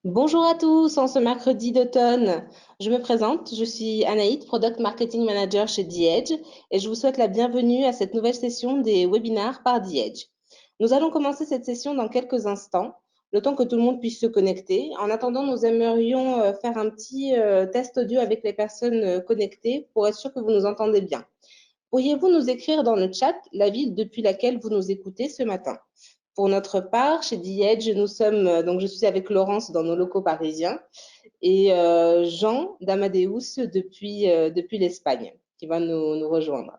Bonjour à tous, en ce mercredi d'automne. Je me présente, je suis Anaïd, Product Marketing Manager chez The Edge et je vous souhaite la bienvenue à cette nouvelle session des webinaires par The Edge. Nous allons commencer cette session dans quelques instants, le temps que tout le monde puisse se connecter. En attendant, nous aimerions faire un petit test audio avec les personnes connectées pour être sûr que vous nous entendez bien. Pourriez-vous nous écrire dans le chat la ville depuis laquelle vous nous écoutez ce matin? Pour notre part, chez The Edge, nous sommes, donc je suis avec Laurence dans nos locaux parisiens et Jean d'Amadeus depuis l'Espagne qui va nous rejoindre.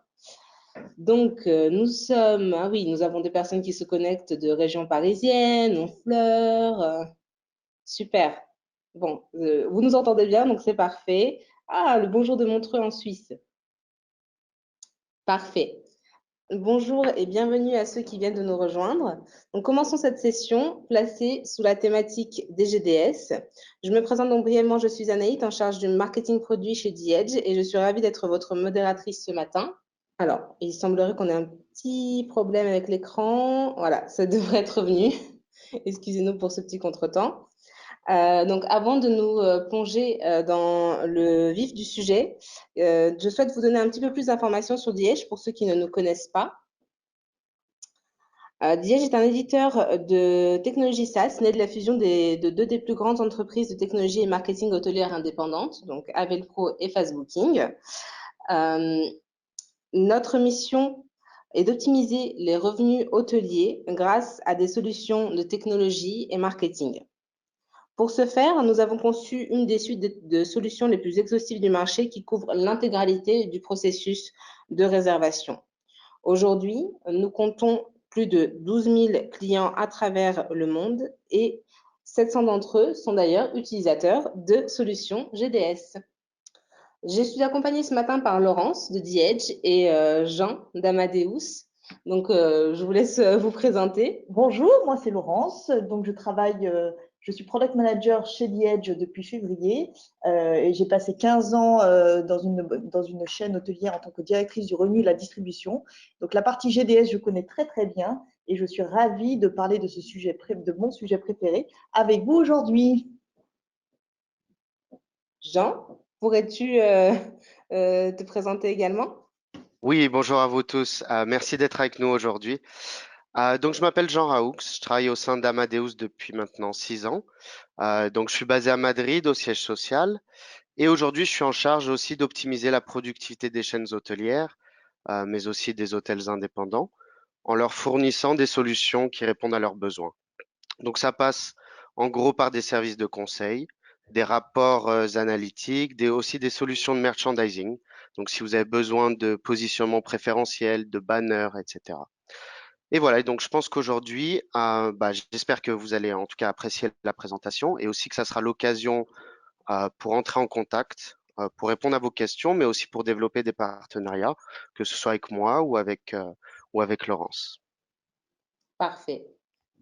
Donc, nous avons des personnes qui se connectent de régions parisiennes, Honfleur, super. Bon, vous nous entendez bien, donc c'est parfait. Ah, le bonjour de Montreux en Suisse. Parfait. Bonjour et bienvenue à ceux qui viennent de nous rejoindre. Donc, commençons cette session placée sous la thématique des GDS. Je me présente donc brièvement, je suis Anaïd, en charge du marketing produit chez The Edge et je suis ravie d'être votre modératrice ce matin. Alors, il semblerait qu'on ait un petit problème avec l'écran. Voilà, ça devrait être revenu. Excusez-nous pour ce petit contretemps. Donc, avant de nous plonger dans le vif du sujet, je souhaite vous donner un petit peu plus d'informations sur The Edge pour ceux qui ne nous connaissent pas. The Edge est un éditeur de technologie SaaS né de la fusion de deux des plus grandes entreprises de technologie et marketing hôtelière indépendantes, donc Avelpro et Fastbooking. Notre mission est d'optimiser les revenus hôteliers grâce à des solutions de technologie et marketing. Pour ce faire, nous avons conçu une des suites de solutions les plus exhaustives du marché qui couvre l'intégralité du processus de réservation. Aujourd'hui, nous comptons plus de 12 000 clients à travers le monde et 700 d'entre eux sont d'ailleurs utilisateurs de solutions GDS. Je suis accompagnée ce matin par Laurence de The Edge et Jean d'Amadeus. Donc, je vous laisse vous présenter. Bonjour, moi c'est Laurence. Donc je suis product manager chez The Edge depuis février et j'ai passé 15 ans dans une chaîne hôtelière en tant que directrice du revenu et de la distribution. Donc la partie GDS, je connais très très bien et je suis ravie de parler de de mon sujet préféré avec vous aujourd'hui. Jean, pourrais-tu te présenter également? Oui, bonjour à vous tous. Merci d'être avec nous aujourd'hui. Donc, je m'appelle Jean Raoux. Je travaille au sein d'Amadeus depuis maintenant 6 ans. Donc, je suis basé à Madrid, au siège social. Et aujourd'hui, je suis en charge aussi d'optimiser la productivité des chaînes hôtelières, mais aussi des hôtels indépendants, en leur fournissant des solutions qui répondent à leurs besoins. Donc, ça passe en gros par des services de conseil, des rapports analytiques, aussi des solutions de merchandising. Donc, si vous avez besoin de positionnement préférentiel, de banners, etc. Et voilà, et donc je pense qu'aujourd'hui, j'espère que vous allez en tout cas apprécier la présentation et aussi que ça sera l'occasion pour entrer en contact, pour répondre à vos questions, mais aussi pour développer des partenariats, que ce soit avec moi ou avec Laurence. Parfait.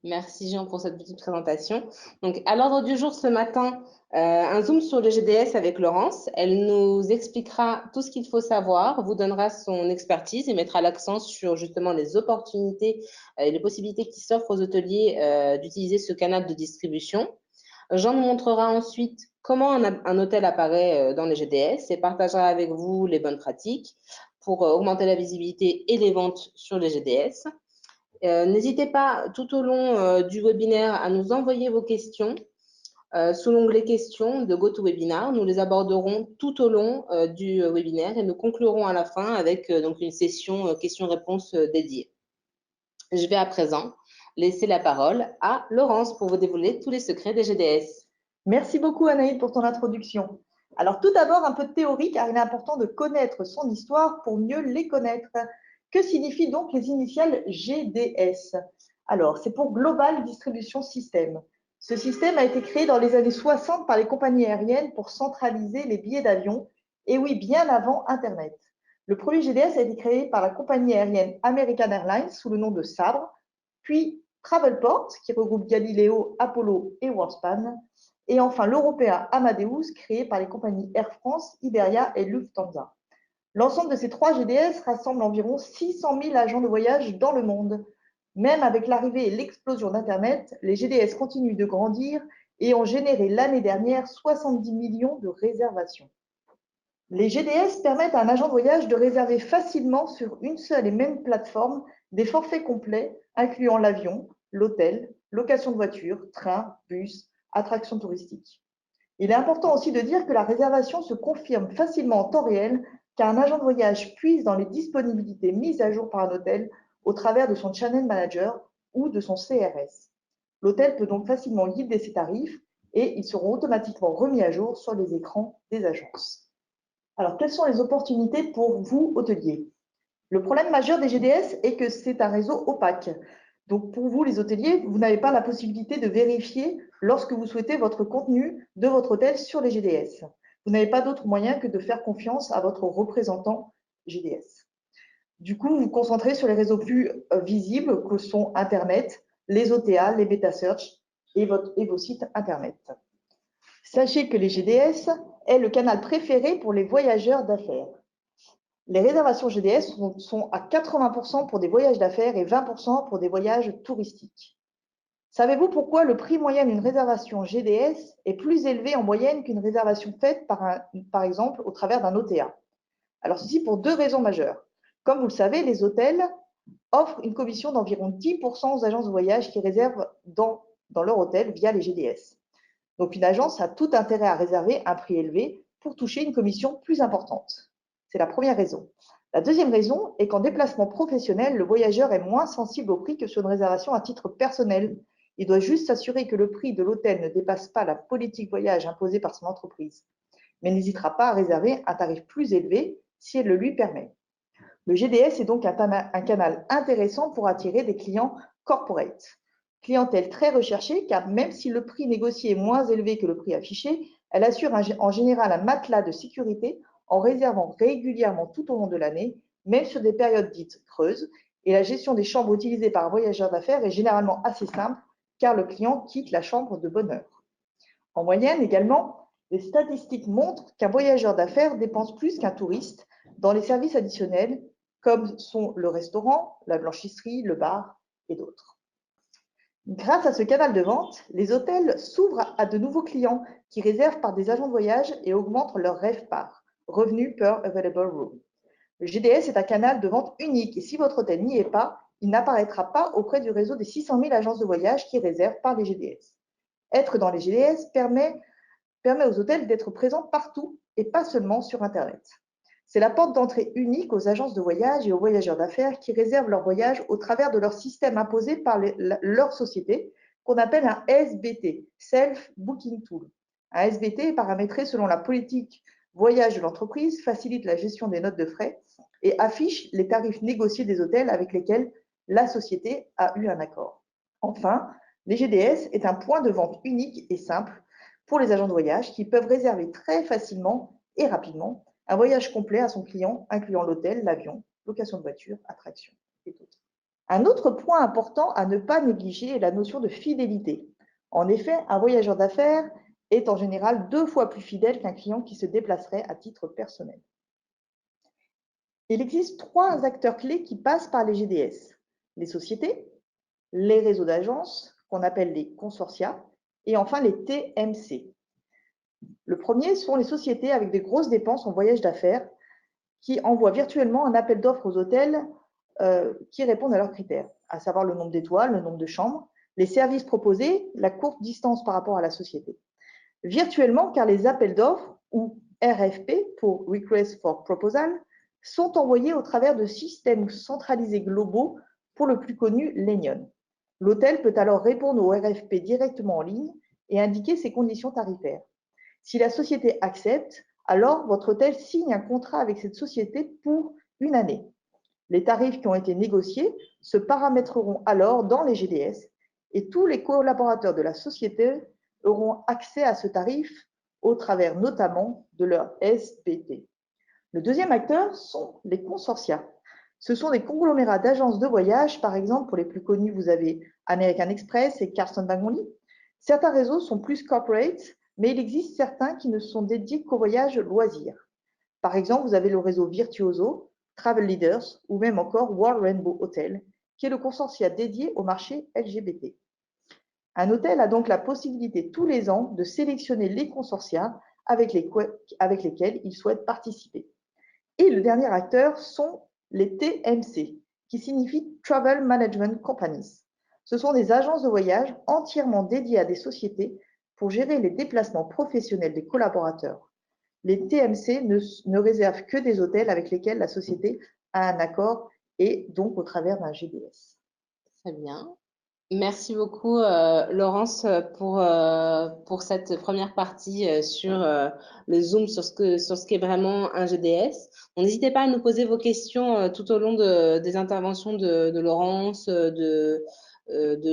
Merci Jean pour cette petite présentation. Donc, à l'ordre du jour ce matin, un zoom sur le GDS avec Laurence. Elle nous expliquera tout ce qu'il faut savoir, vous donnera son expertise et mettra l'accent sur justement les opportunités et les possibilités qui s'offrent aux hôteliers d'utiliser ce canal de distribution. Jean nous montrera ensuite comment un hôtel apparaît dans les GDS et partagera avec vous les bonnes pratiques pour augmenter la visibilité et les ventes sur les GDS. N'hésitez pas tout au long du webinaire à nous envoyer vos questions sous l'onglet questions de GoToWebinar. Nous les aborderons tout au long du webinaire et nous conclurons à la fin avec donc une session questions-réponses dédiée. Je vais à présent laisser la parole à Laurence pour vous dévoiler tous les secrets des GDS. Merci beaucoup Anaïd pour ton introduction. Alors tout d'abord un peu de théorie car il est important de connaître son histoire pour mieux les connaître. Que signifient donc les initiales GDS? Alors c'est pour Global Distribution System. Ce système a été créé dans les années 60 par les compagnies aériennes pour centraliser les billets d'avion, et oui, bien avant Internet. Le premier GDS a été créé par la compagnie aérienne American Airlines sous le nom de Sabre, puis Travelport, qui regroupe Galileo, Apollo et Worldspan, et enfin l'européen Amadeus, créé par les compagnies Air France, Iberia et Lufthansa. L'ensemble de ces trois GDS rassemble environ 600 000 agents de voyage dans le monde. Même avec l'arrivée et l'explosion d'Internet, les GDS continuent de grandir et ont généré l'année dernière 70 millions de réservations. Les GDS permettent à un agent de voyage de réserver facilement sur une seule et même plateforme des forfaits complets incluant l'avion, l'hôtel, location de voiture, train, bus, attractions touristiques. Il est important aussi de dire que la réservation se confirme facilement en temps réel car un agent de voyage puise dans les disponibilités mises à jour par un hôtel au travers de son channel manager ou de son CRS. L'hôtel peut donc facilement guider ses tarifs et ils seront automatiquement remis à jour sur les écrans des agences. Alors, quelles sont les opportunités pour vous, hôteliers? Le problème majeur des GDS est que c'est un réseau opaque. Donc, pour vous, les hôteliers, vous n'avez pas la possibilité de vérifier lorsque vous souhaitez votre contenu de votre hôtel sur les GDS. Vous n'avez pas d'autre moyen que de faire confiance à votre représentant GDS. Du coup, vous vous concentrez sur les réseaux plus visibles que sont Internet, les OTA, les beta search et vos sites Internet. Sachez que les GDS est le canal préféré pour les voyageurs d'affaires. Les réservations GDS sont à 80% pour des voyages d'affaires et 20% pour des voyages touristiques. Savez-vous pourquoi le prix moyen d'une réservation GDS est plus élevé en moyenne qu'une réservation faite par exemple au travers d'un OTA? Alors ceci pour deux raisons majeures. Comme vous le savez, les hôtels offrent une commission d'environ 10% aux agences de voyage qui réservent dans leur hôtel via les GDS. Donc une agence a tout intérêt à réserver un prix élevé pour toucher une commission plus importante. C'est la première raison. La deuxième raison est qu'en déplacement professionnel, le voyageur est moins sensible au prix que sur une réservation à titre personnel. Il doit juste s'assurer que le prix de l'hôtel ne dépasse pas la politique voyage imposée par son entreprise, mais n'hésitera pas à réserver un tarif plus élevé si elle le lui permet. Le GDS est donc un canal intéressant pour attirer des clients corporate. Clientèle très recherchée car même si le prix négocié est moins élevé que le prix affiché, elle assure en général un matelas de sécurité en réservant régulièrement tout au long de l'année, même sur des périodes dites creuses, et la gestion des chambres utilisées par un voyageur d'affaires est généralement assez simple car le client quitte la chambre de bonne heure. En moyenne également, les statistiques montrent qu'un voyageur d'affaires dépense plus qu'un touriste dans les services additionnels comme sont le restaurant, la blanchisserie, le bar et d'autres. Grâce à ce canal de vente, les hôtels s'ouvrent à de nouveaux clients qui réservent par des agents de voyage et augmentent leur RevPAR, Revenue per Available Room. Le GDS est un canal de vente unique et si votre hôtel n'y est pas, il n'apparaîtra pas auprès du réseau des 600 000 agences de voyage qui réservent par les GDS. Être dans les GDS permet aux hôtels d'être présents partout et pas seulement sur Internet. C'est la porte d'entrée unique aux agences de voyage et aux voyageurs d'affaires qui réservent leur voyage au travers de leur système imposé par leur société, qu'on appelle un SBT, Self Booking Tool. Un SBT est paramétré selon la politique voyage de l'entreprise, facilite la gestion des notes de frais et affiche les tarifs négociés des hôtels avec lesquels la société a eu un accord. Enfin, les GDS est un point de vente unique et simple pour les agents de voyage qui peuvent réserver très facilement et rapidement un voyage complet à son client, incluant l'hôtel, l'avion, location de voiture, attractions et d'autres. Un autre point important à ne pas négliger est la notion de fidélité. En effet, un voyageur d'affaires est en général 2 fois plus fidèle qu'un client qui se déplacerait à titre personnel. Il existe 3 acteurs clés qui passent par les GDS. Les sociétés, les réseaux d'agences, qu'on appelle les consortia, et enfin les TMC. Le premier sont les sociétés avec des grosses dépenses en voyage d'affaires qui envoient virtuellement un appel d'offres aux hôtels qui répondent à leurs critères, à savoir le nombre d'étoiles, le nombre de chambres, les services proposés, la courte distance par rapport à la société. Virtuellement, car les appels d'offres, ou RFP pour Request for Proposal, sont envoyés au travers de systèmes centralisés globaux, pour le plus connu, l'Enion. L'hôtel peut alors répondre au RFP directement en ligne et indiquer ses conditions tarifaires. Si la société accepte, alors votre hôtel signe un contrat avec cette société pour une année. Les tarifs qui ont été négociés se paramétreront alors dans les GDS et tous les collaborateurs de la société auront accès à ce tarif au travers notamment de leur SBT. Le deuxième acteur sont les consortia. Ce sont des conglomérats d'agences de voyage, par exemple, pour les plus connus, vous avez American Express et Carlson Wagonlit. Certains réseaux sont plus corporate, mais il existe certains qui ne sont dédiés qu'au voyage loisirs. Par exemple, vous avez le réseau Virtuoso, Travel Leaders ou même encore World Rainbow Hotel, qui est le consortia dédié au marché LGBT. Un hôtel a donc la possibilité tous les ans de sélectionner les consortia avec lesquels il souhaite participer. Et le dernier acteur sont les TMC, qui signifie Travel Management Companies. Ce sont des agences de voyage entièrement dédiées à des sociétés pour gérer les déplacements professionnels des collaborateurs. Les TMC ne réservent que des hôtels avec lesquels la société a un accord et donc au travers d'un GDS. Très bien. Merci beaucoup, Laurence, pour cette première partie sur le Zoom, sur ce qu'est vraiment un GDS. N'hésitez pas à nous poser vos questions tout au long des interventions de Laurence, de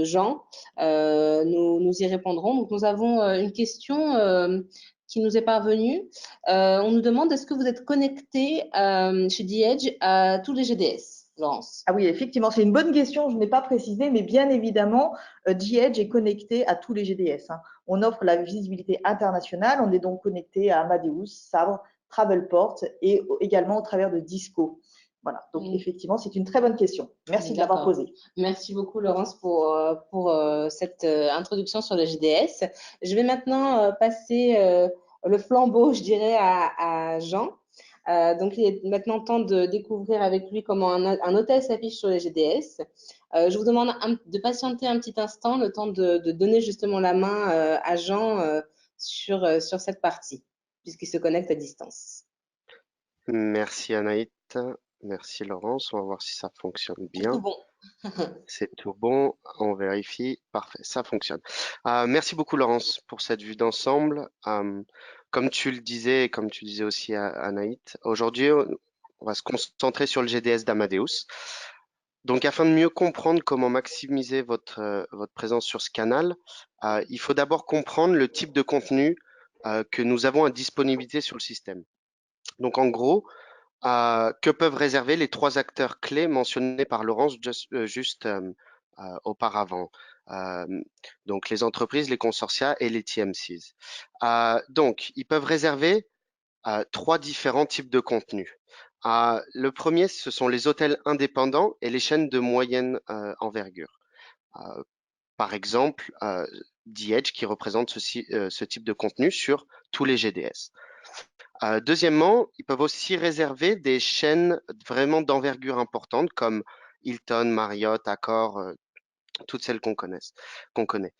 Jean. Nous y répondrons. Donc, nous avons une question qui nous est parvenue. On nous demande, est-ce que vous êtes connecté chez The Edge à tous les GDS, Laurence? Ah oui, effectivement, c'est une bonne question, je n'ai pas précisé, mais bien évidemment, G-Edge est connecté à tous les GDS. On offre la visibilité internationale, on est donc connecté à Amadeus, Sabre, Travelport et également au travers de Disco. Voilà, donc effectivement, c'est une très bonne question. Merci de l'avoir posée. Merci beaucoup, Laurence, pour cette introduction sur le GDS. Je vais maintenant passer le flambeau, je dirais, à Jean. Donc, il est maintenant temps de découvrir avec lui comment un hôtel s'affiche sur les GDS. Je vous demande de patienter un petit instant, le temps de donner justement la main à Jean sur cette partie, puisqu'il se connecte à distance. Merci Anaït, merci Laurence, on va voir si ça fonctionne bien. Tout bon. C'est tout bon, on vérifie, parfait, ça fonctionne. Merci beaucoup Laurence pour cette vue d'ensemble. Comme tu le disais et comme tu disais aussi à Anaït, aujourd'hui on va se concentrer sur le GDS d'Amadeus. Donc afin de mieux comprendre comment maximiser votre présence sur ce canal, il faut d'abord comprendre le type de contenu que nous avons à disponibilité sur le système. Donc en gros, que peuvent réserver les trois acteurs clés mentionnés par Laurence juste auparavant. Euh, donc les entreprises, les consortia et les TMCs. Donc, ils peuvent réserver trois différents types de contenus. Le premier, ce sont les hôtels indépendants et les chaînes de moyenne envergure. Par exemple, The Edge qui représente ce type de contenu sur tous les GDS. Deuxièmement, ils peuvent aussi réserver des chaînes vraiment d'envergure importante comme Hilton, Marriott, Accor, toutes celles qu'on connaît.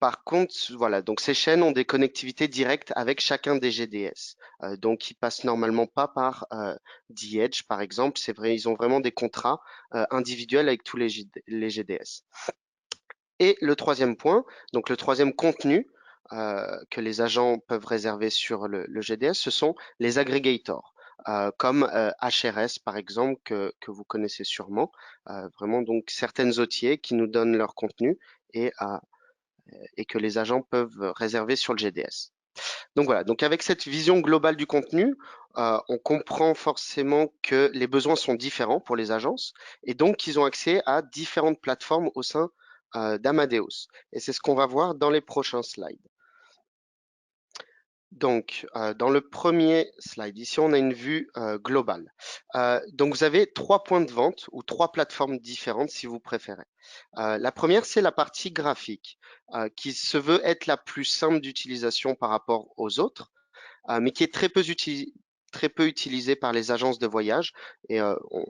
Par contre, voilà, donc ces chaînes ont des connectivités directes avec chacun des GDS. Donc, ils passent normalement pas par The Edge, par exemple. C'est vrai, ils ont vraiment des contrats individuels avec tous les GDS. Et le troisième point, donc le troisième contenu que les agents peuvent réserver sur le GDS, ce sont les aggregators, comme HRS par exemple, que vous connaissez sûrement. Vraiment donc certaines OTA qui nous donnent leur contenu et que les agents peuvent réserver sur le GDS. Donc voilà, donc avec cette vision globale du contenu, on comprend forcément que les besoins sont différents pour les agences et donc qu'ils ont accès à différentes plateformes au sein d'Amadeus. Et c'est ce qu'on va voir dans les prochains slides. Donc, dans le premier slide, ici, on a une vue globale. Donc, vous avez trois points de vente ou trois plateformes différentes, si vous préférez. La première, c'est la partie graphique, qui se veut être la plus simple d'utilisation par rapport aux autres, mais qui est très peu utilisée par les agences de voyage, et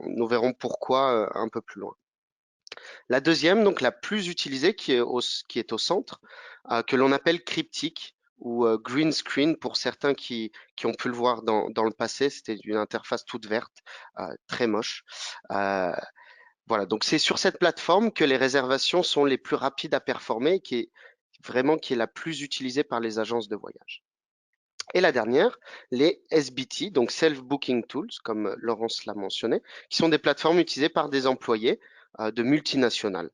nous verrons pourquoi un peu plus loin. La deuxième, donc la plus utilisée, qui est au centre, que l'on appelle cryptique ou green screen pour certains qui ont pu le voir dans le passé. C'était une interface toute verte, très moche. Voilà, donc c'est sur cette plateforme que les réservations sont les plus rapides à performer, qui est la plus utilisée par les agences de voyage. Et la dernière, les SBT, donc Self-Booking Tools, comme Laurence l'a mentionné, qui sont des plateformes utilisées par des employés de multinationales.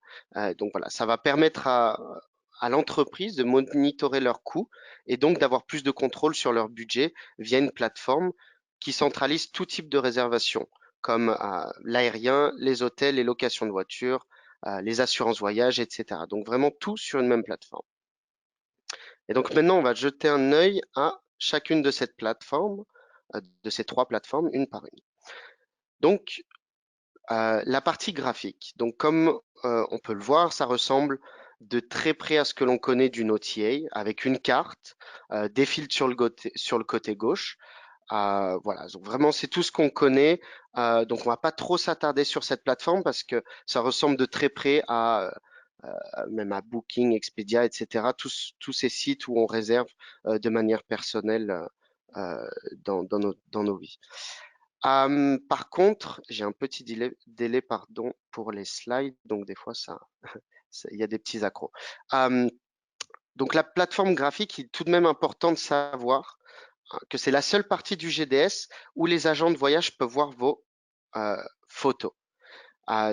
Donc voilà, ça va permettre à l'entreprise de monitorer leurs coûts et donc d'avoir plus de contrôle sur leur budget via une plateforme qui centralise tout type de réservation, comme l'aérien, les hôtels, les locations de voitures, les assurances voyage, etc. Donc vraiment tout sur une même plateforme. Et donc maintenant, on va jeter un œil à chacune de ces plateformes, de ces trois plateformes, une par une. Donc, la partie graphique. Donc, comme on peut le voir, ça ressemble de très près à ce que l'on connaît d'une OTA, avec une carte, des filtres sur le côté gauche. Voilà, donc vraiment c'est tout ce qu'on connaît. Donc on va pas trop s'attarder sur cette plateforme parce que ça ressemble de très près à même à Booking, Expedia, etc. Tous ces sites où on réserve de manière personnelle dans nos vies. Par contre, j'ai un petit délai, pardon, pour les slides, donc des fois il y a des petits accros. Donc la plateforme graphique, il est tout de même important de savoir que c'est la seule partie du GDS où les agents de voyage peuvent voir vos photos.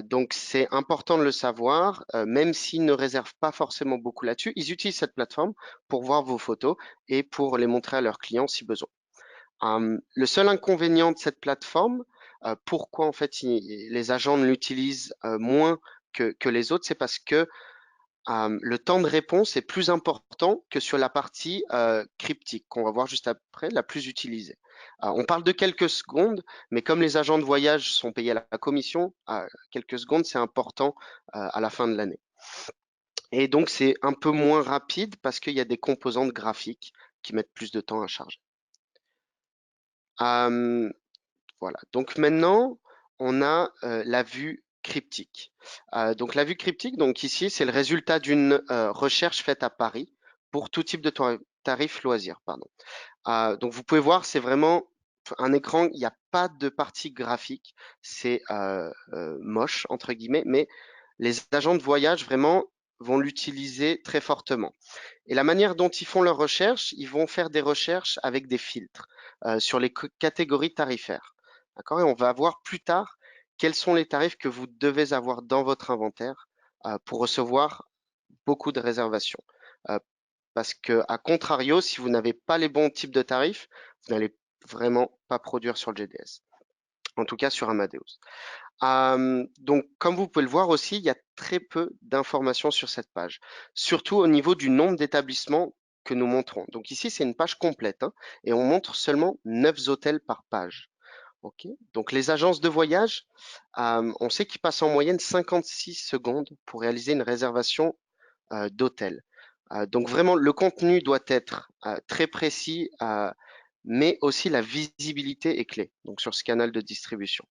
Donc c'est important de le savoir, même s'ils ne réservent pas forcément beaucoup là-dessus, ils utilisent cette plateforme pour voir vos photos et pour les montrer à leurs clients si besoin. Le seul inconvénient de cette plateforme, pourquoi en fait les agents ne l'utilisent moins que les autres, c'est parce que le temps de réponse est plus important que sur la partie cryptique qu'on va voir juste après, la plus utilisée. On parle de quelques secondes, mais comme les agents de voyage sont payés à la commission, quelques secondes, c'est important à la fin de l'année. Et donc, c'est un peu moins rapide parce qu'il y a des composantes graphiques qui mettent plus de temps à charger. Voilà. Donc maintenant, on a la vue cryptique. Donc la vue cryptique, donc ici, c'est le résultat d'une recherche faite à Paris pour tout type de tarif loisir, pardon. Donc vous pouvez voir, c'est vraiment un écran, il n'y a pas de partie graphique, c'est moche entre guillemets, mais les agents de voyage vraiment vont l'utiliser très fortement. Et la manière dont ils font leurs recherches, ils vont faire des recherches avec des filtres sur les catégories tarifaires. D'accord? Et on va voir plus tard quels sont les tarifs que vous devez avoir dans votre inventaire pour recevoir beaucoup de réservations. Parce que, à contrario, si vous n'avez pas les bons types de tarifs, vous n'allez vraiment pas produire sur le GDS. En tout cas, sur Amadeus. Donc, comme vous pouvez le voir aussi, il y a très peu d'informations sur cette page, surtout au niveau du nombre d'établissements que nous montrons. Donc ici, c'est une page complète hein, et on montre seulement 9 hôtels par page. Okay. Donc les agences de voyage, on sait qu'ils passent en moyenne 56 secondes pour réaliser une réservation d'hôtel. Donc vraiment, le contenu doit être très précis, mais aussi la visibilité est clé donc sur ce canal de distribution.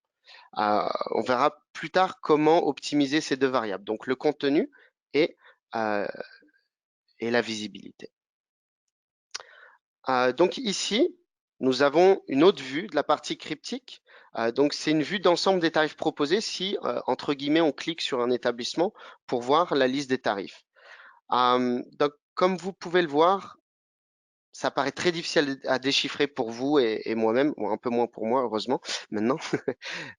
On verra plus tard comment optimiser ces deux variables, donc le contenu et, et la visibilité. Donc ici, nous avons une autre vue de la partie cryptique. Donc c'est une vue d'ensemble des tarifs proposés si, entre guillemets, on clique sur un établissement pour voir la liste des tarifs. Donc comme vous pouvez le voir, ça paraît très difficile à déchiffrer pour vous et moi-même, bon, un peu moins pour moi, heureusement, maintenant.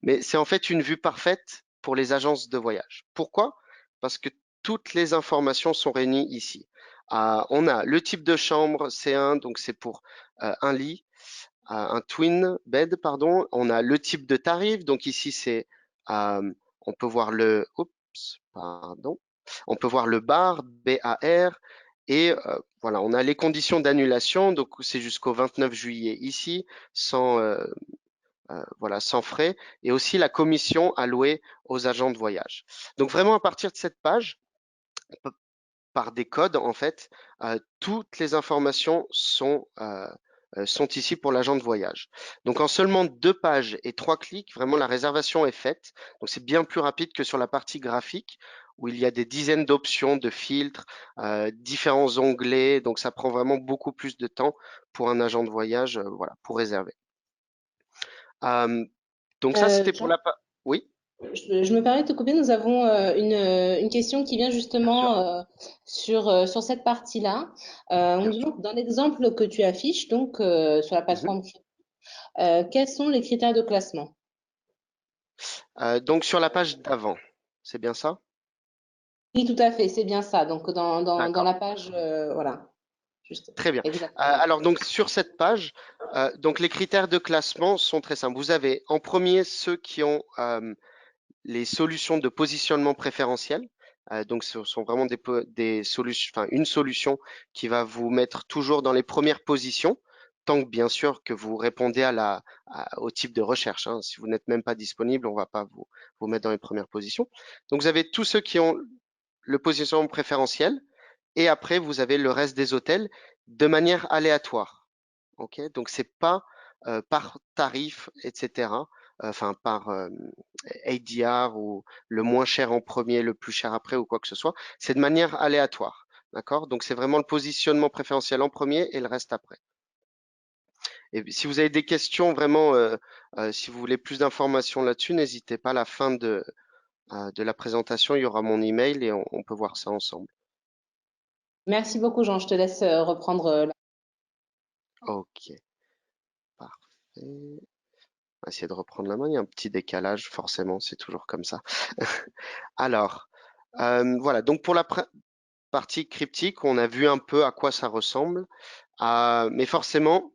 Mais c'est en fait une vue parfaite pour les agences de voyage. Pourquoi? Parce que toutes les informations sont réunies ici. On a le type de chambre C1, donc c'est pour un lit, un twin bed, pardon. On a le type de tarif, donc ici c'est, on peut voir le, oups, pardon, on peut voir le bar, BAR, et voilà, on a les conditions d'annulation, donc c'est jusqu'au 29 juillet ici, sans, voilà, sans frais, et aussi la commission allouée aux agents de voyage. Donc vraiment à partir de cette page, par des codes en fait, toutes les informations sont ici pour l'agent de voyage. Donc en seulement 2 pages et 3 clics, vraiment la réservation est faite. Donc c'est bien plus rapide que sur la partie graphique où il y a des dizaines d'options, de filtres, différents onglets. Donc ça prend vraiment beaucoup plus de temps pour un agent de voyage, voilà, pour réserver. Donc ça c'était pour Jean, la page. Oui, je me permets de te couper. Nous avons une question qui vient bien sûr. justement sur cette partie-là. On Bien nous sûr. demande, dans l'exemple que tu affiches, donc sur la Mhm. plateforme, quels sont les critères de classement? Donc sur la page d'avant, c'est bien ça? Oui, tout à fait, c'est bien ça. Donc dans D'accord. la page, voilà, juste, Très bien. exactement. Alors donc sur cette page, donc les critères de classement sont très simples. Vous avez en premier ceux qui ont les solutions de positionnement préférentiel. Donc ce sont vraiment des solutions, enfin une solution qui va vous mettre toujours dans les premières positions tant que bien sûr que vous répondez au type de recherche, hein. Si vous n'êtes même pas disponible, on ne va pas vous mettre dans les premières positions. Donc vous avez tous ceux qui ont le positionnement préférentiel et après vous avez le reste des hôtels de manière aléatoire. Ok, donc c'est pas par tarif, etc. Enfin par ADR ou le moins cher en premier, le plus cher après ou quoi que ce soit. C'est de manière aléatoire. D'accord? Donc c'est vraiment le positionnement préférentiel en premier et le reste après. Et si vous avez des questions vraiment, si vous voulez plus d'informations là-dessus, n'hésitez pas. À la fin de la présentation, il y aura mon email et on peut voir ça ensemble. Merci beaucoup, Jean. Je te laisse reprendre. Ok, parfait. On va essayer de reprendre la main. Il y a un petit décalage, forcément, c'est toujours comme ça. Alors, voilà. Donc pour la partie cryptique, on a vu un peu à quoi ça ressemble, mais forcément,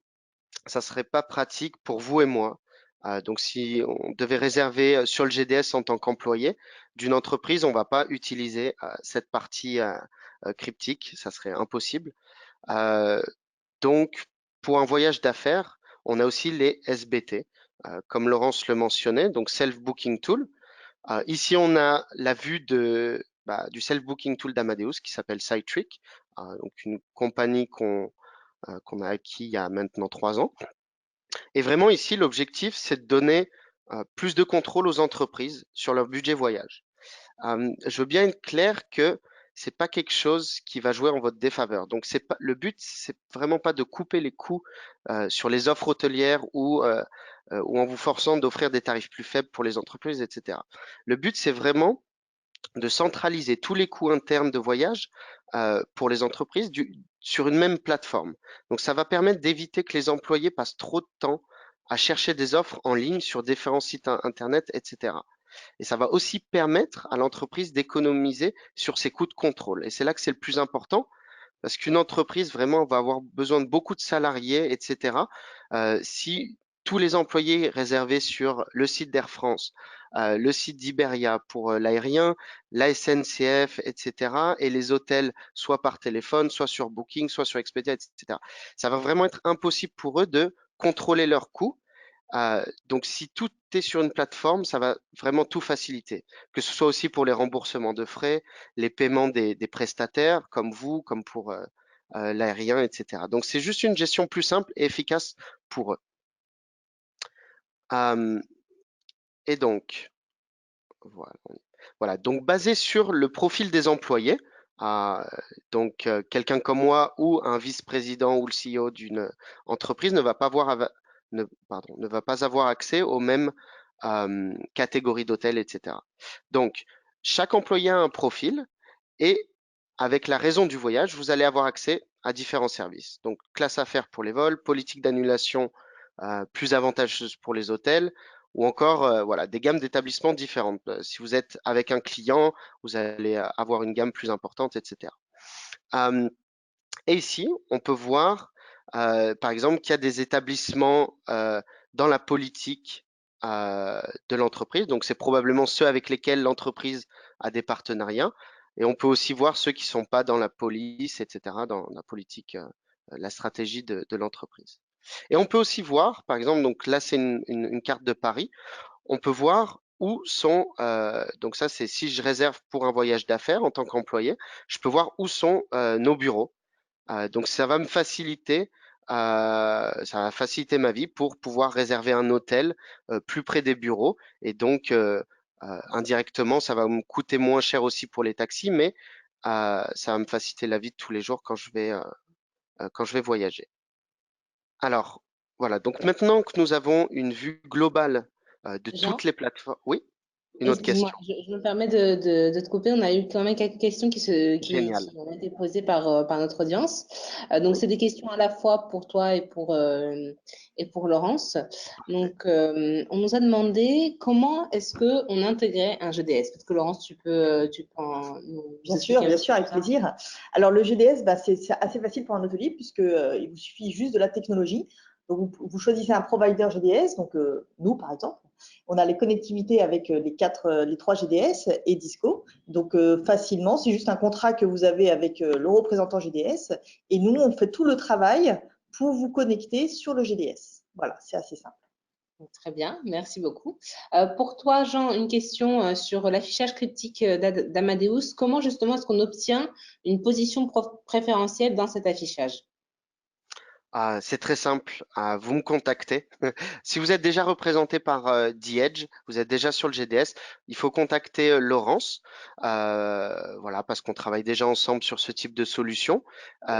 ça serait pas pratique pour vous et moi. Donc, si on devait réserver sur le GDS en tant qu'employé d'une entreprise, on va pas utiliser cette partie cryptique, ça serait impossible. Euh, donc, pour un voyage d'affaires, on a aussi les SBT, comme Laurence le mentionnait, donc Self Booking Tool. Ici, on a la vue du Self Booking Tool d'Amadeus qui s'appelle Sidetrick, donc une compagnie qu'on a acquis il y a maintenant 3 ans. Et vraiment ici, l'objectif, c'est de donner plus de contrôle aux entreprises sur leur budget voyage. Je veux bien être clair que c'est pas quelque chose qui va jouer en votre défaveur. Donc c'est pas le but, c'est vraiment pas de couper les coûts sur les offres hôtelières ou en vous forçant d'offrir des tarifs plus faibles pour les entreprises, etc. Le but, c'est vraiment de centraliser tous les coûts internes de voyage pour les entreprises sur une même plateforme. Donc, ça va permettre d'éviter que les employés passent trop de temps à chercher des offres en ligne sur différents sites internet, etc. Et ça va aussi permettre à l'entreprise d'économiser sur ses coûts de contrôle. Et c'est là que c'est le plus important, parce qu'une entreprise vraiment va avoir besoin de beaucoup de salariés, etc. Si tous les employés réservés sur le site d'Air France, le site d'Iberia pour l'aérien, la SNCF, etc., et les hôtels, soit par téléphone, soit sur Booking, soit sur Expedia, etc. Ça va vraiment être impossible pour eux de contrôler leurs coûts. Donc, si tout est sur une plateforme, ça va vraiment tout faciliter, que ce soit aussi pour les remboursements de frais, les paiements des prestataires, comme vous, comme pour l'aérien, etc. Donc, c'est juste une gestion plus simple et efficace pour eux. Et donc, voilà. Donc, basé sur le profil des employés, donc quelqu'un comme moi ou un vice-président ou le CEO d'une entreprise ne va pas avoir accès aux mêmes catégories d'hôtels, etc. Donc, chaque employé a un profil et avec la raison du voyage, vous allez avoir accès à différents services. Donc, classe affaires pour les vols, politique d'annulation plus avantageuse pour les hôtels, ou encore voilà, des gammes d'établissements différentes. Si vous êtes avec un client, vous allez avoir une gamme plus importante, etc. Et ici, on peut voir, par exemple, qu'il y a des établissements dans la politique de l'entreprise. Donc, c'est probablement ceux avec lesquels l'entreprise a des partenariats. Et on peut aussi voir ceux qui ne sont pas dans la police, etc., dans la politique, la stratégie de l'entreprise. Et on peut aussi voir, par exemple, donc là, c'est une carte de Paris. On peut voir où sont, donc ça, c'est si je réserve pour un voyage d'affaires en tant qu'employé, je peux voir où sont nos bureaux. Donc ça va me faciliter, ça va faciliter ma vie pour pouvoir réserver un hôtel plus près des bureaux. Et donc indirectement, ça va me coûter moins cher aussi pour les taxis, mais ça va me faciliter la vie de tous les jours quand je vais voyager. Alors voilà, donc maintenant que nous avons une vue globale de Jean? toutes les plateformes. Oui, une autre Excuse-moi, question. je me permets de te couper. On a eu quand même quelques questions Génial. qui ont été posées par notre audience. Donc, Oui, c'est des questions à la fois pour toi et pour Laurence. parfait. Donc, on nous a demandé comment est-ce qu'on intégrait un GDS. Peut-être que Laurence, tu peux nous expliquer un Bien petit sûr, peu avec ça. plaisir. Alors, le GDS, c'est assez facile pour un hôtelier puisque il vous suffit juste de la technologie. Donc, vous choisissez un provider GDS, donc nous, par exemple. On a les connectivités avec les 3 GDS et Disco. Donc, facilement, c'est juste un contrat que vous avez avec le représentant GDS. Et nous, on fait tout le travail pour vous connecter sur le GDS. Voilà, c'est assez simple. Très bien, merci beaucoup. Pour toi, Jean, une question sur l'affichage cryptique d'Amadeus. Comment justement est-ce qu'on obtient une position préférentielle dans cet affichage? C'est très simple. Vous me contactez. Si vous êtes déjà représenté par The Edge, vous êtes déjà sur le GDS, il faut contacter Laurence. Voilà, parce qu'on travaille déjà ensemble sur ce type de solution.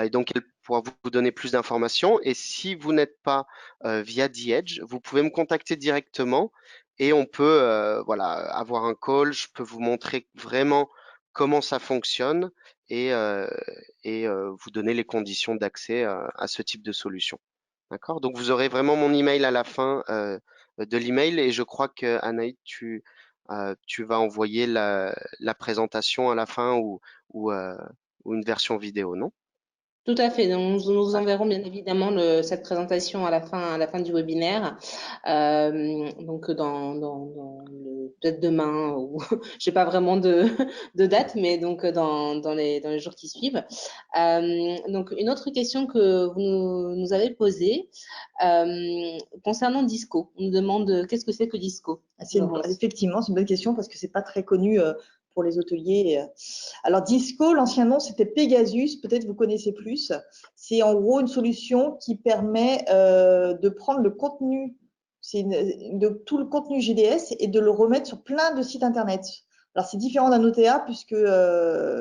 Et donc, elle pourra vous donner plus d'informations. Et si vous n'êtes pas via The Edge, vous pouvez me contacter directement et on peut voilà, avoir un call. Je peux vous montrer vraiment comment ça fonctionne et, vous donner les conditions d'accès à ce type de solution. D'accord? Donc vous aurez vraiment mon email à la fin de l'email et je crois que Anaïd, tu vas envoyer la présentation à la fin ou, euh, ou une version vidéo, non? Tout à fait. Donc, nous vous Ouais, enverrons bien évidemment cette présentation à la fin du webinaire. Donc, peut-être demain ou j'ai pas vraiment de date, mais donc dans les jours qui suivent. Donc, une autre question que vous nous avez posée concernant Disco. On nous demande qu'est-ce que c'est que Disco? Effectivement, c'est une bonne question parce que c'est pas très connu pour les hôteliers. Alors Disco, l'ancien nom c'était Pegasus, peut-être vous connaissez plus. C'est en gros une solution qui permet de prendre le contenu, de tout le contenu GDS et de le remettre sur plein de sites internet. Alors c'est différent d'un OTA puisque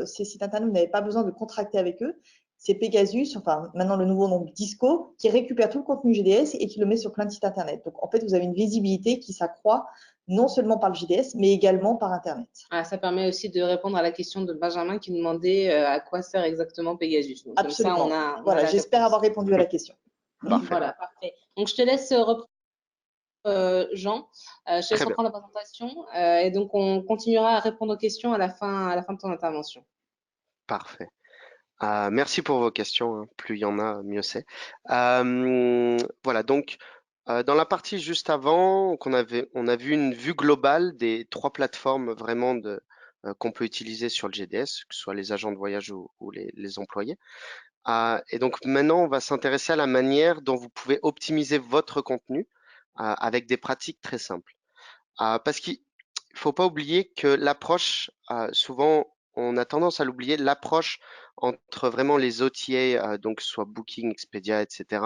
ces sites internet, vous n'avez pas besoin de contracter avec eux. C'est Pegasus, enfin maintenant le nouveau nom Disco, qui récupère tout le contenu GDS et qui le met sur plein de sites internet. Donc en fait, vous avez une visibilité qui s'accroît non seulement par le GDS, mais également par internet. Ah, ça permet aussi de répondre à la question de Benjamin qui demandait à quoi sert exactement Pegasus. Donc, Absolument. Comme ça, on a voilà, la j'espère réponse. avoir répondu à la question. parfait. Voilà, parfait. Donc, je te laisse reprendre, Jean. Je te laisse Très bien. reprendre la présentation. Et donc, on continuera à répondre aux questions à la fin de ton intervention. Parfait. Merci pour vos questions, hein. Plus il y en a, mieux c'est. Voilà, donc dans la partie juste avant, on a vu une vue globale des trois plateformes vraiment qu'on peut utiliser sur le GDS, que ce soit les agents de voyage ou les employés. Et donc maintenant, on va s'intéresser à la manière dont vous pouvez optimiser votre contenu avec des pratiques très simples. Parce qu'il faut pas oublier que l'approche, souvent, on a tendance à l'oublier, l'approche entre vraiment les OTA, donc soit Booking, Expedia, etc.,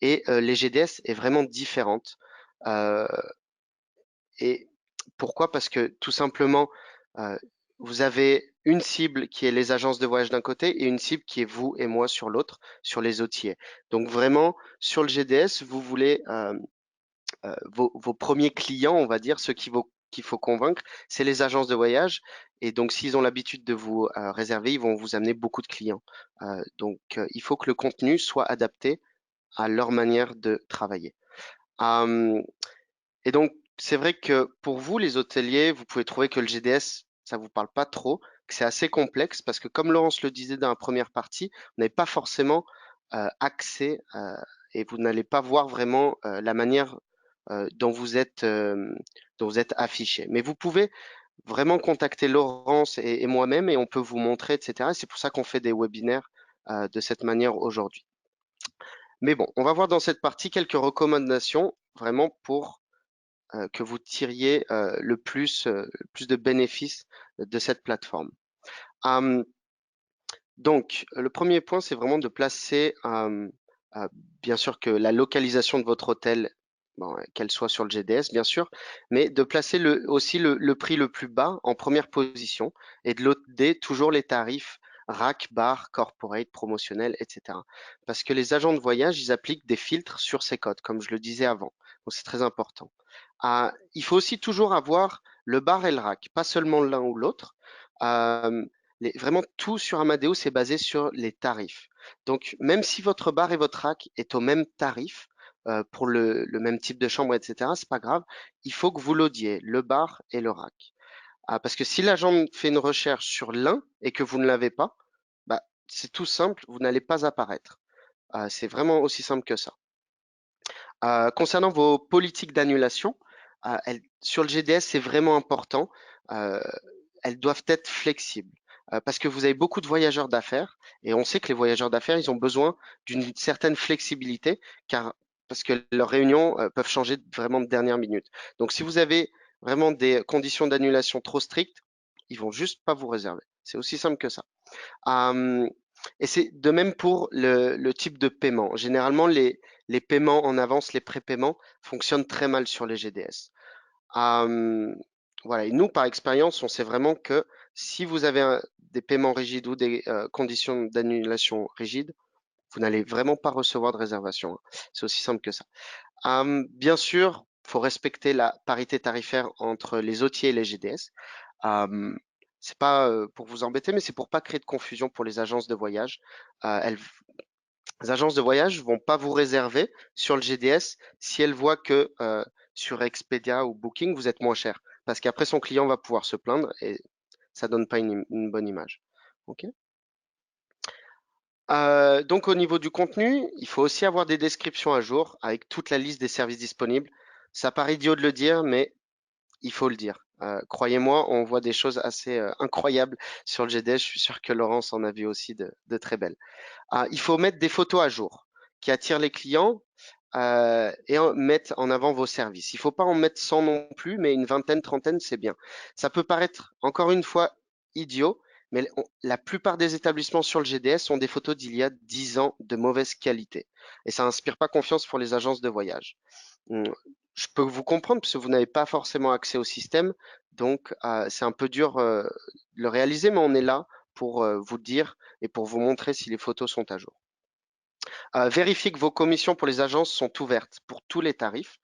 et les GDS est vraiment différente. Euh, et pourquoi? Parce que tout simplement, euh, vous avez une cible qui est les agences de voyage d'un côté et une cible qui est vous et moi sur l'autre, sur les OTA. Donc vraiment, sur le GDS, vous voulez vos premiers clients, on va dire, ceux qu'il faut convaincre, c'est les agences de voyage. Et donc, s'ils ont l'habitude de vous réserver, ils vont vous amener beaucoup de clients. Il faut que le contenu soit adapté à leur manière de travailler. Euh, et donc, c'est vrai que pour vous, les hôteliers, vous pouvez trouver que le GDS, ça vous parle pas trop, que c'est assez complexe parce que, comme Laurence le disait dans la première partie, vous n'avez pas forcément accès et vous n'allez pas voir vraiment la manière dont vous êtes affiché. Mais vous pouvez vraiment contacter Laurence et moi-même et on peut vous montrer, etc. C'est pour ça qu'on fait des webinaires de cette manière aujourd'hui. Mais bon, on va voir dans cette partie quelques recommandations vraiment pour que vous tiriez le plus de bénéfices de cette plateforme. Hum, donc, le premier point, c'est vraiment de placer, bien sûr que la localisation de votre hôtel, bon, qu'elle soit sur le GDS, bien sûr, mais de placer aussi le prix le plus bas en première position et de loader toujours les tarifs rack, bar, corporate, promotionnel, etc. Parce que les agents de voyage, ils appliquent des filtres sur ces codes, comme je le disais avant. Donc, c'est très important. Il faut aussi toujours avoir le bar et le rack, pas seulement l'un ou l'autre. Euh, Vraiment, tout sur Amadeus est basé sur les tarifs. Donc, même si votre bar et votre rack est au même tarif, pour le même type de chambre, etc., c'est pas grave. Il faut que vous loadiez le bar et le rack. Parce que si l'agent fait une recherche sur l'un et que vous ne l'avez pas, bah, c'est tout simple, vous n'allez pas apparaître. C'est vraiment aussi simple que ça. Concernant vos politiques d'annulation, sur le GDS, c'est vraiment important. Elles doivent être flexibles. parce que vous avez beaucoup de voyageurs d'affaires et on sait que les voyageurs d'affaires, ils ont besoin d'une certaine flexibilité parce que leurs réunions peuvent changer vraiment de dernière minute. Donc, si vous avez vraiment des conditions d'annulation trop strictes, ils vont juste pas vous réserver. C'est aussi simple que ça. Euh, et c'est de même pour le type de paiement. Généralement, les paiements en avance, les prépaiements fonctionnent très mal sur les GDS. Euh, voilà. Et nous, par expérience, on sait vraiment que si vous avez des paiements rigides ou des conditions d'annulation rigides, vous n'allez vraiment pas recevoir de réservation, hein. C'est aussi simple que ça. Bien sûr, faut respecter la parité tarifaire entre les OTA et les GDS. Euh, c'est pas pour vous embêter, mais c'est pour pas créer de confusion pour les agences de voyage. Les agences de voyage vont pas vous réserver sur le GDS si elles voient que sur Expedia ou Booking, vous êtes moins cher. Parce qu'après, son client va pouvoir se plaindre et ça donne pas une bonne image. Ok. Donc au niveau du contenu, il faut aussi avoir des descriptions à jour avec toute la liste des services disponibles. Ça paraît idiot de le dire, mais il faut le dire. Croyez-moi, on voit des choses assez incroyables sur le GDS. Je suis sûr que Laurence en a vu aussi de très belles. Il faut mettre des photos à jour qui attirent les clients mettre en avant vos services. Il ne faut pas en mettre 100 non plus, mais une vingtaine, trentaine, c'est bien. Ça peut paraître, encore une fois, idiot, mais la plupart des établissements sur le GDS ont des photos d'il y a 10 ans de mauvaise qualité. Et ça n'inspire pas confiance pour les agences de voyage. Je peux vous comprendre parce que vous n'avez pas forcément accès au système, donc c'est un peu dur de le réaliser, mais on est là pour vous le dire et pour vous montrer si les photos sont à jour. Vérifiez que vos commissions pour les agences sont ouvertes pour tous les tarifs.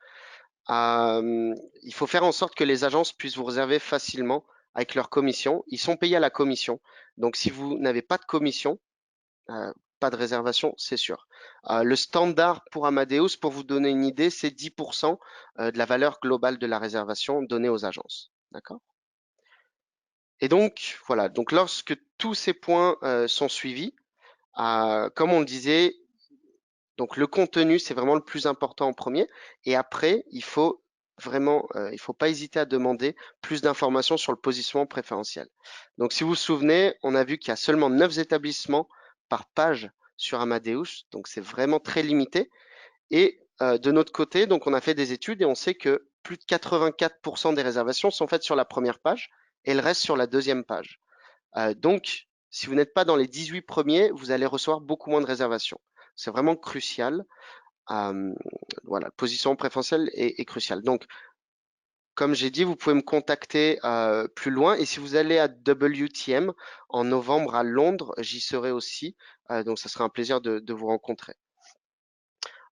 Il faut faire en sorte que les agences puissent vous réserver facilement avec leurs commissions. Ils sont payés à la commission. Donc, si vous n'avez pas de commission, pas de réservation, c'est sûr. Le standard pour Amadeus, pour vous donner une idée, c'est 10% de la valeur globale de la réservation donnée aux agences. D'accord? Et donc, voilà. Donc, lorsque tous ces points sont suivis, comme on le disait, donc le contenu, c'est vraiment le plus important en premier. Et après, il faut vraiment, il faut pas hésiter à demander plus d'informations sur le positionnement préférentiel. Donc si vous vous souvenez, on a vu qu'il y a seulement 9 établissements par page sur Amadeus, donc c'est vraiment très limité. Et de notre côté, donc on a fait des études et on sait que plus de 84% des réservations sont faites sur la première page et le reste sur la deuxième page. Donc, si vous n'êtes pas dans les 18 premiers, vous allez recevoir beaucoup moins de réservations. C'est vraiment crucial. Voilà, position préférentielle est cruciale. Donc, comme j'ai dit, vous pouvez me contacter plus loin. Et si vous allez à WTM en novembre à Londres, j'y serai aussi. Donc, ça sera un plaisir de vous rencontrer.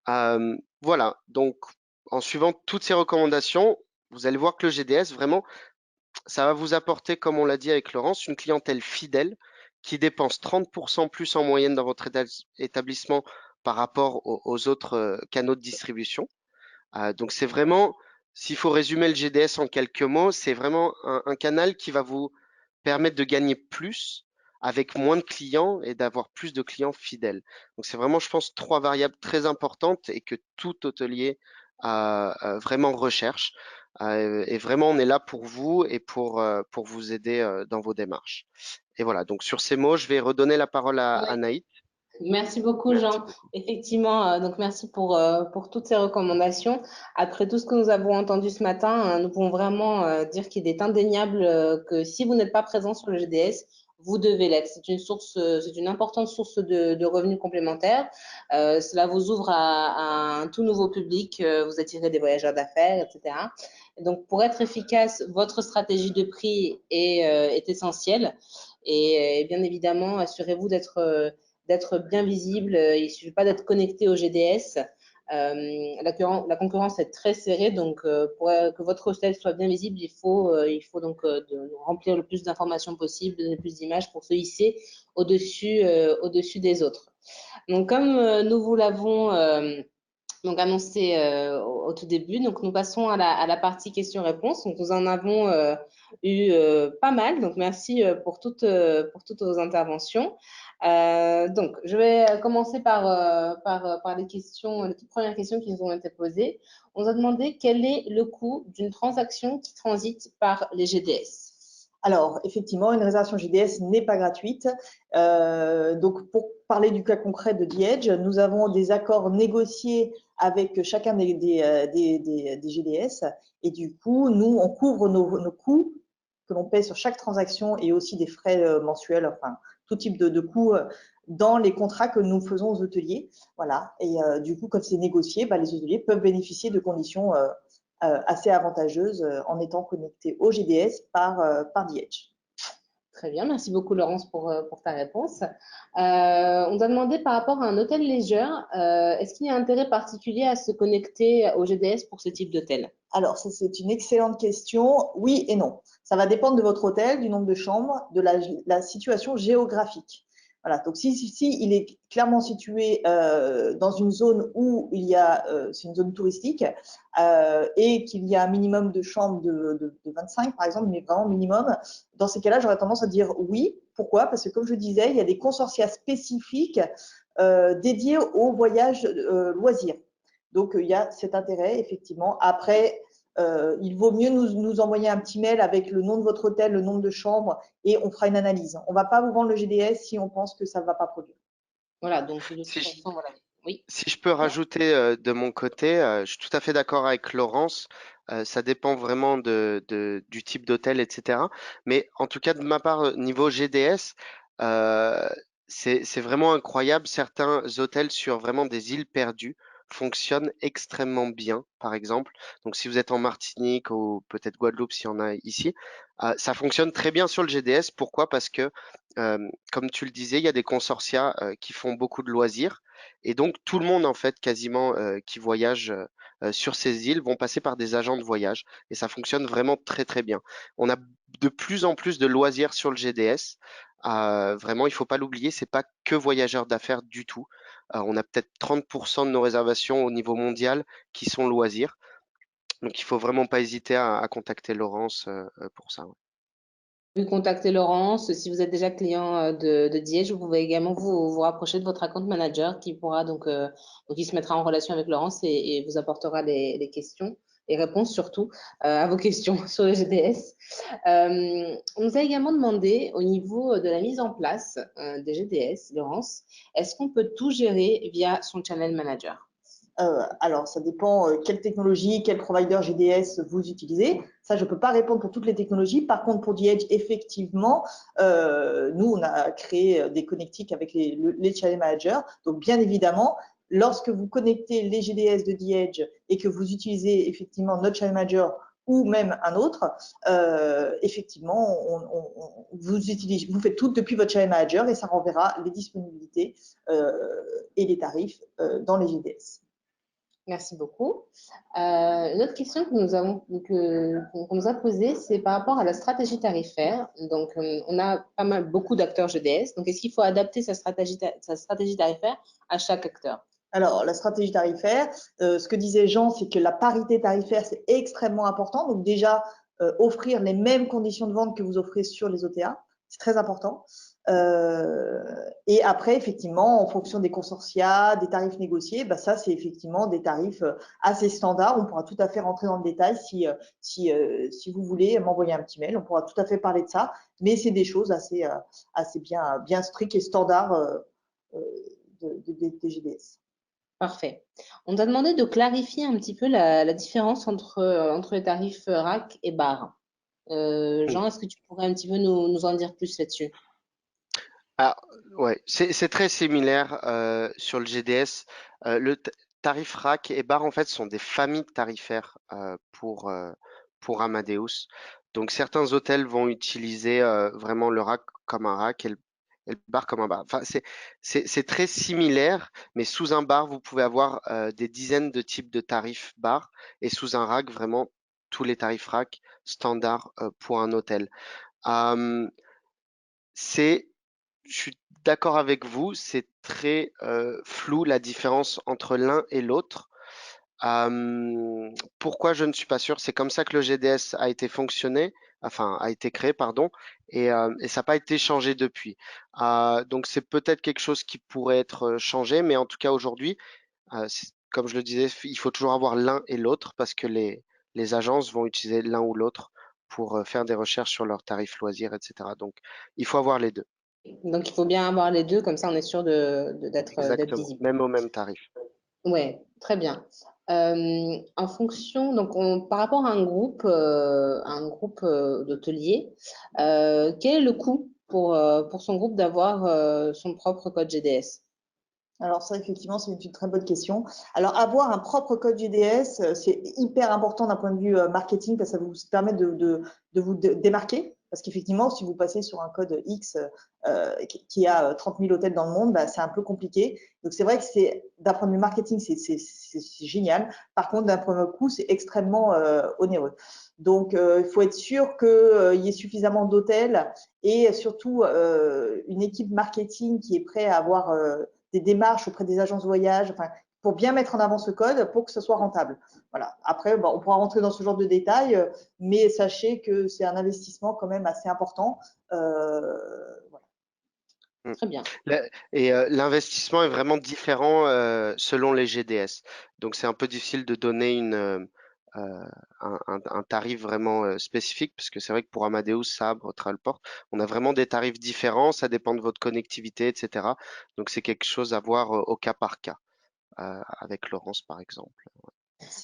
Voilà, donc en suivant toutes ces recommandations, vous allez voir que le GDS, vraiment, ça va vous apporter, comme on l'a dit avec Laurence, une clientèle fidèle qui dépense 30% plus en moyenne dans votre établissement par rapport aux autres canaux de distribution. Donc c'est vraiment, s'il faut résumer le GDS en quelques mots, c'est vraiment un canal qui va vous permettre de gagner plus avec moins de clients et d'avoir plus de clients fidèles. Donc c'est vraiment, je pense, trois variables très importantes et que tout hôtelier vraiment recherche. Et vraiment, on est là pour vous et pour vous aider dans vos démarches. Et voilà, donc sur ces mots, je vais redonner la parole à Naït. Merci beaucoup, Merci Jean. beaucoup. Effectivement, donc merci pour toutes ces recommandations. Après tout ce que nous avons entendu ce matin, nous pouvons vraiment dire qu'il est indéniable que si vous n'êtes pas présent sur le GDS, vous devez l'être. C'est une source, c'est une importante source de revenus complémentaires. Cela vous ouvre à un tout nouveau public, vous attirez des voyageurs d'affaires, etc. Et donc, pour être efficace, votre stratégie de prix est essentielle. Et bien évidemment, assurez-vous d'être bien visible. Il ne suffit pas d'être connecté au GDS. La concurrence est très serrée, donc pour que votre hôtel soit bien visible, il faut donc remplir le plus d'informations possible, donner le plus d'images pour se hisser au-dessus des autres. Donc comme nous vous l'avons donc annoncé au tout début. Donc nous passons à la partie questions-réponses. Donc nous en avons eu pas mal. Donc merci pour toutes vos interventions. Donc je vais commencer par les questions, les toutes premières questions qui nous ont été posées. On nous a demandé quel est le coût d'une transaction qui transite par les GDS. Alors, effectivement, une réservation GDS n'est pas gratuite. Donc, pour parler du cas concret de The Edge, nous avons des accords négociés avec chacun des GDS. Et du coup, nous, on couvre nos coûts que l'on paie sur chaque transaction et aussi des frais mensuels, enfin, tout type de coûts dans les contrats que nous faisons aux hôteliers. Voilà. Et du coup, quand c'est négocié, les hôteliers peuvent bénéficier de conditions assez avantageuse en étant connecté au GDS par The Edge. Très bien, merci beaucoup Laurence pour ta réponse. On t'a demandé par rapport à un hôtel leisure, est-ce qu'il y a un intérêt particulier à se connecter au GDS pour ce type d'hôtel? Alors, ça, c'est une excellente question. Oui et non. Ça va dépendre de votre hôtel, du nombre de chambres, de la situation géographique. Voilà. Donc, si il est clairement situé dans une zone où il y a, c'est une zone touristique et qu'il y a un minimum de chambres de 25, par exemple, mais vraiment minimum, dans ces cas-là, j'aurais tendance à dire oui. Pourquoi? Parce que, comme je disais, il y a des consortia spécifiques dédiés aux voyages loisirs. Donc, il y a cet intérêt, effectivement. Après, il vaut mieux nous envoyer un petit mail avec le nom de votre hôtel, le nombre de chambres, et on fera une analyse. On ne va pas vous vendre le GDS si on pense que ça ne va pas produire. Voilà, donc de toute Si je, façon, voilà. Oui. si je peux rajouter de mon côté, je suis tout à fait d'accord avec Laurence. Ça dépend vraiment du type d'hôtel, etc. Mais en tout cas, de ma part, niveau GDS, euh, c'est vraiment incroyable. Certains hôtels sur vraiment des îles perdues fonctionnent extrêmement bien, par exemple. Donc, si vous êtes en Martinique ou peut-être Guadeloupe, s'il y en a ici, ça fonctionne très bien sur le GDS. Pourquoi? Parce que, comme tu le disais, il y a des consortia qui font beaucoup de loisirs. Et donc, tout le monde, en fait, quasiment, qui voyage sur ces îles vont passer par des agents de voyage. Et ça fonctionne vraiment très, très bien. On a de plus en plus de loisirs sur le GDS. Vraiment, il faut pas l'oublier, c'est pas que voyageurs d'affaires du tout. On a peut-être 30% de nos réservations au niveau mondial qui sont loisirs. Donc, il faut vraiment pas hésiter à contacter Laurence pour ça. Ouais. Vous contactez Laurence. Si vous êtes déjà client de Diège, vous pouvez également vous rapprocher de votre account manager qui pourra donc il se mettra en relation avec Laurence et vous apportera les questions et réponses surtout à vos questions sur le GDS. On nous a également demandé au niveau de la mise en place des GDS, Laurence, est-ce qu'on peut tout gérer via son channel manager? Alors, ça dépend quelle technologie, quel provider GDS vous utilisez. Ça, je ne peux pas répondre pour toutes les technologies. Par contre, pour The Edge, effectivement, nous, on a créé des connectiques avec les channel managers. Donc, bien évidemment, lorsque vous connectez les GDS de The Edge et que vous utilisez effectivement notre channel manager ou même un autre, effectivement, vous faites tout depuis votre channel manager et ça renverra les disponibilités et les tarifs dans les GDS. Merci beaucoup. Une autre question qu'on nous a posée, c'est par rapport à la stratégie tarifaire. Donc, on a beaucoup d'acteurs GDS. Donc, est-ce qu'il faut adapter sa stratégie tarifaire à chaque acteur? Alors, la stratégie tarifaire, ce que disait Jean, c'est que la parité tarifaire, c'est extrêmement important. Donc, déjà, offrir les mêmes conditions de vente que vous offrez sur les OTA, c'est très important. Et après, effectivement, en fonction des consortia, des tarifs négociés, ça, c'est effectivement des tarifs assez standards. On pourra tout à fait rentrer dans le détail si vous voulez m'envoyer un petit mail. On pourra tout à fait parler de ça. Mais c'est des choses assez bien strictes et standards des GDS. Parfait. On t'a demandé de clarifier un petit peu la différence entre les tarifs RAC et bar. Mm. Jean, est-ce que tu pourrais un petit peu nous en dire plus là-dessus? Ah, ouais, c'est très similaire sur le GDS. Tarif rack et bar, en fait, sont des familles tarifaires pour Amadeus. Donc, certains hôtels vont utiliser vraiment le rack comme un rack et le bar comme un bar. Enfin, c'est très similaire, mais sous un bar, vous pouvez avoir des dizaines de types de tarifs bar et sous un rack, vraiment tous les tarifs rack standards pour un hôtel. Euh, c'est Je suis d'accord avec vous, c'est très flou la différence entre l'un et l'autre. Pourquoi je ne suis pas sûr? C'est comme ça que le GDS a été a été créé, pardon, et ça n'a pas été changé depuis. Donc c'est peut-être quelque chose qui pourrait être changé, mais en tout cas aujourd'hui, comme je le disais, il faut toujours avoir l'un et l'autre parce que les agences vont utiliser l'un ou l'autre pour faire des recherches sur leurs tarifs loisirs, etc. Donc, il faut avoir les deux. Donc, il faut bien avoir les deux, comme ça on est sûr d'être Exactement, visible. même au même tarif. Oui, très bien. En fonction, donc par rapport à un groupe d'hôteliers, quel est le coût pour son groupe d'avoir son propre code GDS? Alors ça, effectivement, c'est une très bonne question. Alors, avoir un propre code GDS, c'est hyper important d'un point de vue marketing, parce que ça vous permet de vous démarquer. Parce qu'effectivement, si vous passez sur un code X qui a 30 000 hôtels dans le monde, bah, c'est un peu compliqué. Donc, c'est vrai que d'un point de vue marketing, c'est génial. Par contre, d'un point de vue coût, c'est extrêmement onéreux. Donc, il faut être sûr qu'il y ait suffisamment d'hôtels et surtout une équipe marketing qui est prête à avoir des démarches auprès des agences de voyage, enfin, pour bien mettre en avant ce code pour que ce soit rentable. Voilà. Après, bon, on pourra rentrer dans ce genre de détails, mais sachez que c'est un investissement quand même assez important. Voilà. Mm. Très bien. Et l'investissement est vraiment différent selon les GDS. Donc c'est un peu difficile de donner un tarif vraiment spécifique, parce que c'est vrai que pour Amadeus, Sabre, Travelport, on a vraiment des tarifs différents, ça dépend de votre connectivité, etc. Donc c'est quelque chose à voir au cas par cas, avec Laurence par exemple.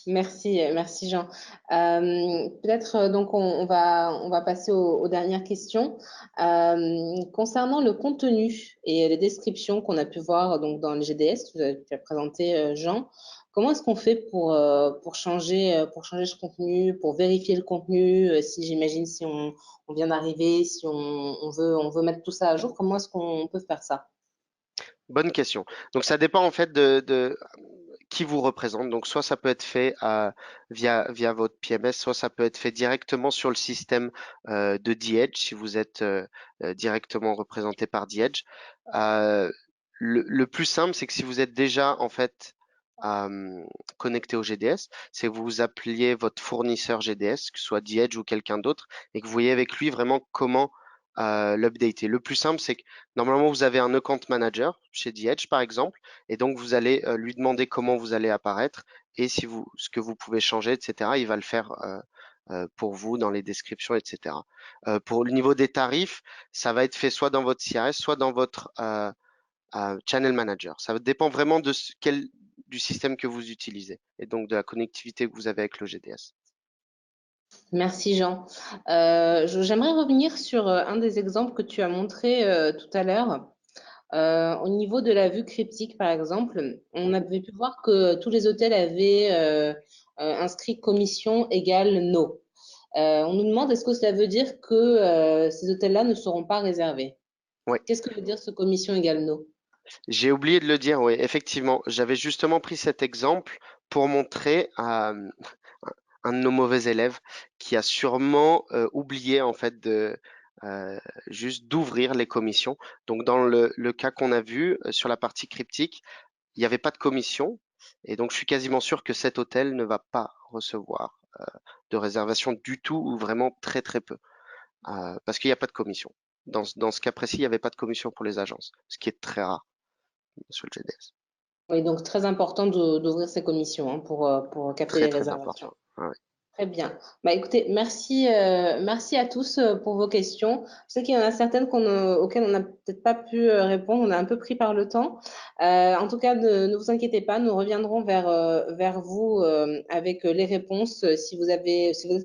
Merci Jean. Peut-être donc on va passer aux dernières questions. Concernant le contenu et les descriptions qu'on a pu voir donc dans le GDS, tu as présenté Jean, comment est-ce qu'on fait pour changer ce contenu, pour vérifier le contenu, si j'imagine si on vient d'arriver, si on veut mettre tout ça à jour, comment est-ce qu'on peut faire ça? Bonne question. Donc ça dépend en fait de qui vous représente. Donc soit ça peut être fait via votre PMS, soit ça peut être fait directement sur le système de The-Edge si vous êtes directement représenté par The-Edge. Euh, le plus simple, c'est que si vous êtes déjà en fait connecté au GDS, c'est que vous appeliez votre fournisseur GDS, que ce soit The-Edge ou quelqu'un d'autre, et que vous voyez avec lui vraiment comment l'updater. Le plus simple, c'est que normalement vous avez un account manager chez The-Edge par exemple, et donc vous allez lui demander comment vous allez apparaître et si ce que vous pouvez changer, etc. Il va le faire pour vous dans les descriptions, etc. Pour le niveau des tarifs, ça va être fait soit dans votre CRS, soit dans votre channel manager. Ça dépend vraiment du système que vous utilisez et donc de la connectivité que vous avez avec le GDS. Merci Jean. J'aimerais revenir sur un des exemples que tu as montré tout à l'heure. Au niveau de la vue cryptique, par exemple, on avait pu voir que tous les hôtels avaient inscrit commission égale no. On nous demande est-ce que cela veut dire que ces hôtels-là ne seront pas réservés? Oui, Qu'est-ce que veut dire ce commission égale no? j'ai oublié de le dire, oui, effectivement. J'avais justement pris cet exemple pour montrer à un de nos mauvais élèves qui a sûrement oublié en fait euh, juste d'ouvrir les commissions. Donc dans le cas qu'on a vu sur la partie cryptique, il n'y avait pas de commission et donc je suis quasiment sûr que cet hôtel ne va pas recevoir de réservation du tout ou vraiment très très peu parce qu'il n'y a pas de commission. Dans ce cas précis, il n'y avait pas de commission pour les agences, ce qui est très rare sur le GDS. Oui, donc très important d'ouvrir ces commissions hein, pour capter Très les très réservations. important. Ouais. Très bien. Bah, écoutez, merci à tous pour vos questions. Je sais qu'il y en a certaines auxquelles on n'a peut-être pas pu répondre. On a un peu pris par le temps. En tout cas, ne vous inquiétez pas, nous reviendrons vers vous avec les réponses. Si vous êtes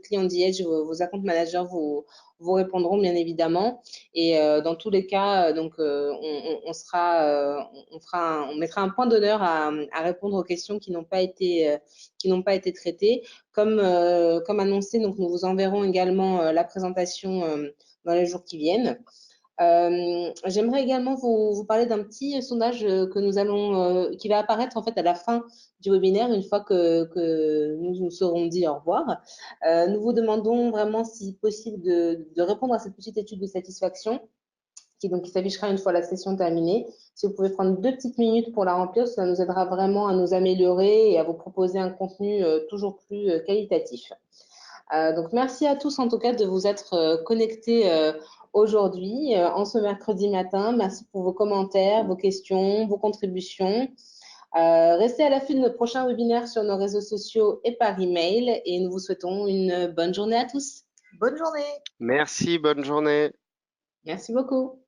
client d'Edge, vos account managers vous répondront bien évidemment. Et dans tous les cas, on mettra un point d'honneur à répondre aux questions qui n'ont pas été traitées. Comme annoncé, donc nous vous enverrons également la présentation dans les jours qui viennent. J'aimerais également vous parler d'un petit sondage qui va apparaître en fait à la fin du webinaire, une fois que nous nous serons dit au revoir. Nous vous demandons vraiment, si possible, de répondre à cette petite étude de satisfaction qui s'affichera une fois la session terminée. Si vous pouvez prendre 2 petites minutes pour la remplir, cela nous aidera vraiment à nous améliorer et à vous proposer un contenu toujours plus qualitatif. Donc, merci à tous en tout cas de vous être connectés aujourd'hui, en ce mercredi matin. Merci pour vos commentaires, vos questions, vos contributions. Restez à l'affût de nos prochains webinaires sur nos réseaux sociaux et par email. Et nous vous souhaitons une bonne journée à tous. Bonne journée. Merci, bonne journée. Merci beaucoup.